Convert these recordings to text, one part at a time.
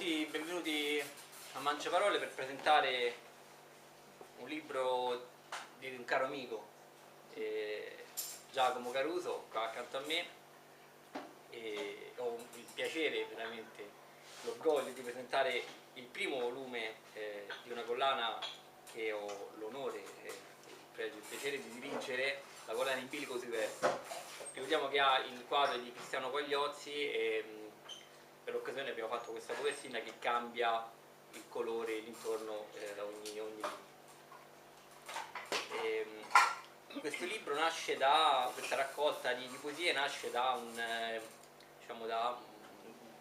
tutti, benvenuti a Mangiaparole per presentare un libro di un caro amico, Giacomo Caruso, qua accanto a me, e ho il piacere, veramente l'orgoglio di presentare il primo volume di una collana che ho l'onore e il piacere di dirigere, la collana In bilico sui versi. Ricordiamo che ha il quadro di Cristiano Pagliozzi e per l'occasione abbiamo fatto questa copertina che cambia il colore l'intorno da ogni libro. Questo libro nasce da, questa raccolta di poesie nasce da diciamo da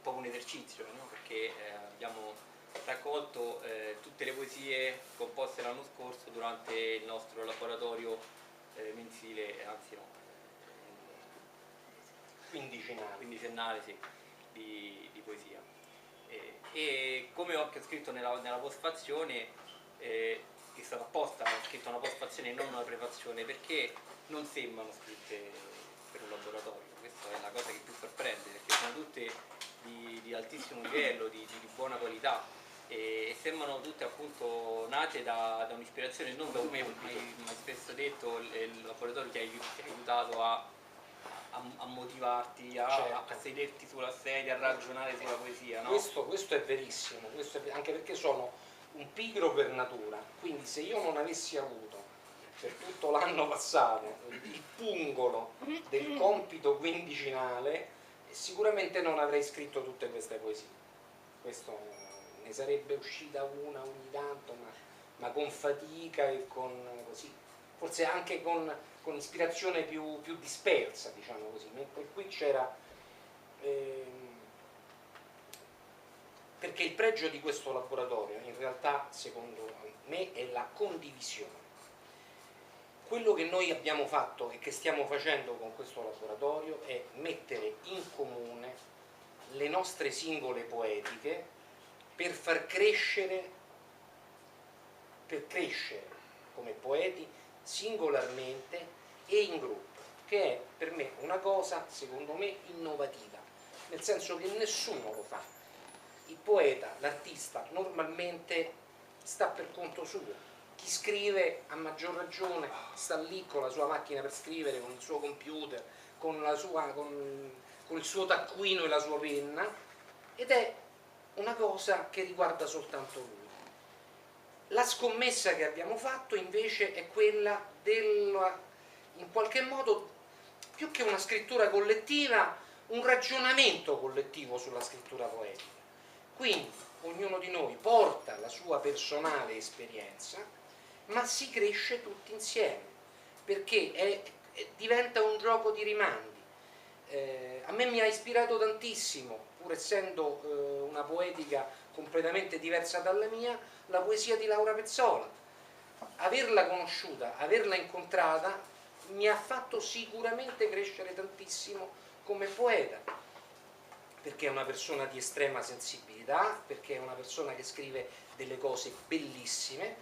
po' un esercizio, no? Perché abbiamo raccolto tutte le poesie composte l'anno scorso durante il nostro laboratorio mensile, anzi no, quindicennale sì, di poesia. E come ho anche scritto nella postfazione, è stata apposta, ho scritto una postfazione e non una prefazione, perché non sembrano scritte per un laboratorio. Questa è la cosa che più sorprende, perché sono tutte di altissimo livello, di buona qualità, e sembrano tutte appunto nate da un'ispirazione, non da me, come spesso detto, il laboratorio ti ha aiutato a motivarti, a sederti sulla sedia, a ragionare sulla poesia, no? Questo è verissimo, anche perché sono un pigro per natura, quindi se io non avessi avuto per tutto l'anno passato il pungolo del compito quindicinale, sicuramente non avrei scritto tutte queste poesie. Questo ne sarebbe uscita una ogni tanto, ma con fatica e con così, forse anche con ispirazione più dispersa, diciamo così, mentre qui c'era perché il pregio di questo laboratorio in realtà, secondo me, è la condivisione. Quello che noi abbiamo fatto e che stiamo facendo con questo laboratorio è mettere in comune le nostre singole poetiche per crescere come poeti singolarmente e in gruppo, che è per me una cosa, secondo me, innovativa, nel senso che nessuno lo fa. Il poeta, l'artista, normalmente sta per conto suo. Chi scrive, a maggior ragione, sta lì con la sua macchina per scrivere, con il suo computer, con il suo taccuino e la sua penna, ed è una cosa che riguarda soltanto lui. La scommessa che abbiamo fatto invece è quella in qualche modo, più che una scrittura collettiva, un ragionamento collettivo sulla scrittura poetica. Quindi ognuno di noi porta la sua personale esperienza, ma si cresce tutti insieme, perché diventa un gioco di rimandi. A me mi ha ispirato tantissimo, pur essendo una poetica completamente diversa dalla mia, la poesia di Laura Pezzola. Averla conosciuta, averla incontrata, mi ha fatto sicuramente crescere tantissimo come poeta, perché è una persona di estrema sensibilità, perché è una persona che scrive delle cose bellissime,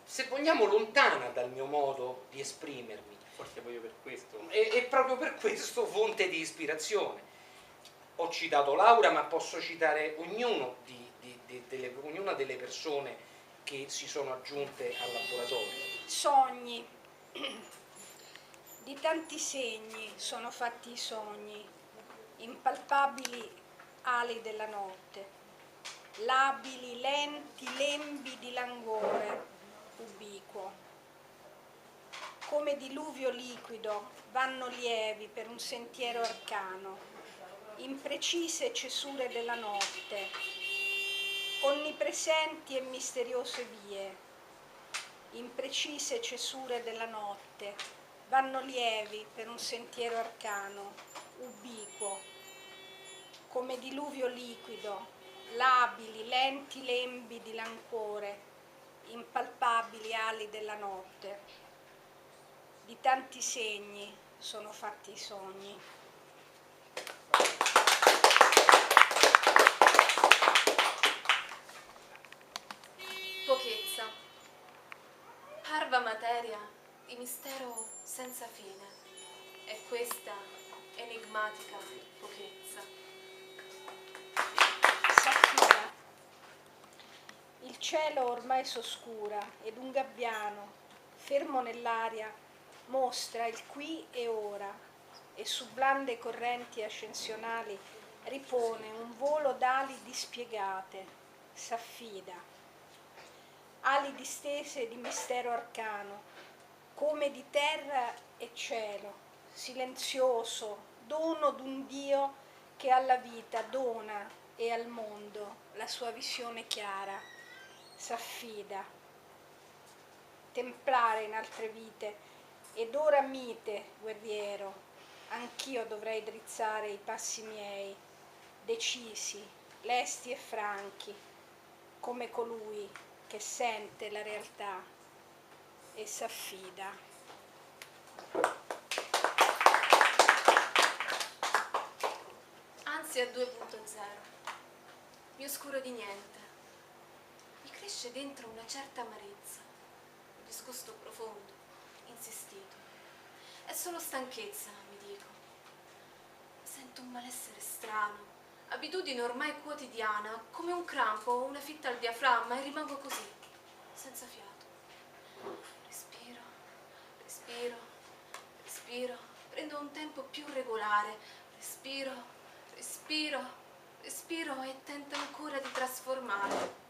se vogliamo lontana dal mio modo di esprimermi. Forse proprio per questo. E proprio per questo fonte di ispirazione. Ho citato Laura, ma posso citare ognuna delle persone che si sono aggiunte al laboratorio. Sogni. Di tanti segni sono fatti i sogni, impalpabili ali della notte, labili, lenti lembi di languore ubiquo. Come diluvio liquido vanno lievi per un sentiero arcano, imprecise cesure della notte, onnipresenti e misteriose vie, imprecise cesure della notte, vanno lievi per un sentiero arcano, ubiquo, come diluvio liquido, labili, lenti lembi di languore, impalpabili ali della notte. Di tanti segni sono fatti i sogni. Pochezza, parva materia di mistero senza fine, è questa enigmatica pochezza. cielo ormai s'oscura ed un gabbiano, fermo nell'aria, mostra il qui e ora e su blande correnti ascensionali ripone un volo d'ali dispiegate, s'affida. Ali distese di mistero arcano, come di terra e cielo, silenzioso, dono d'un Dio che alla vita dona e al mondo la sua visione chiara, s'affida. Templare in altre vite ed ora mite guerriero, anch'io dovrei drizzare i passi miei, decisi, lesti e franchi, come colui che sente la realtà e s'affida. Ansia 2.0. Mi oscuro di niente. Mi cresce dentro una certa amarezza, un disgusto profondo, insistito. È solo stanchezza, mi dico. Sento un malessere strano, abitudine ormai quotidiana, come un crampo o una fitta al diaframma e rimango così, senza fiato. Respiro, respiro, respiro, prendo un tempo più regolare, respiro, respiro, respiro e tento ancora di trasformare.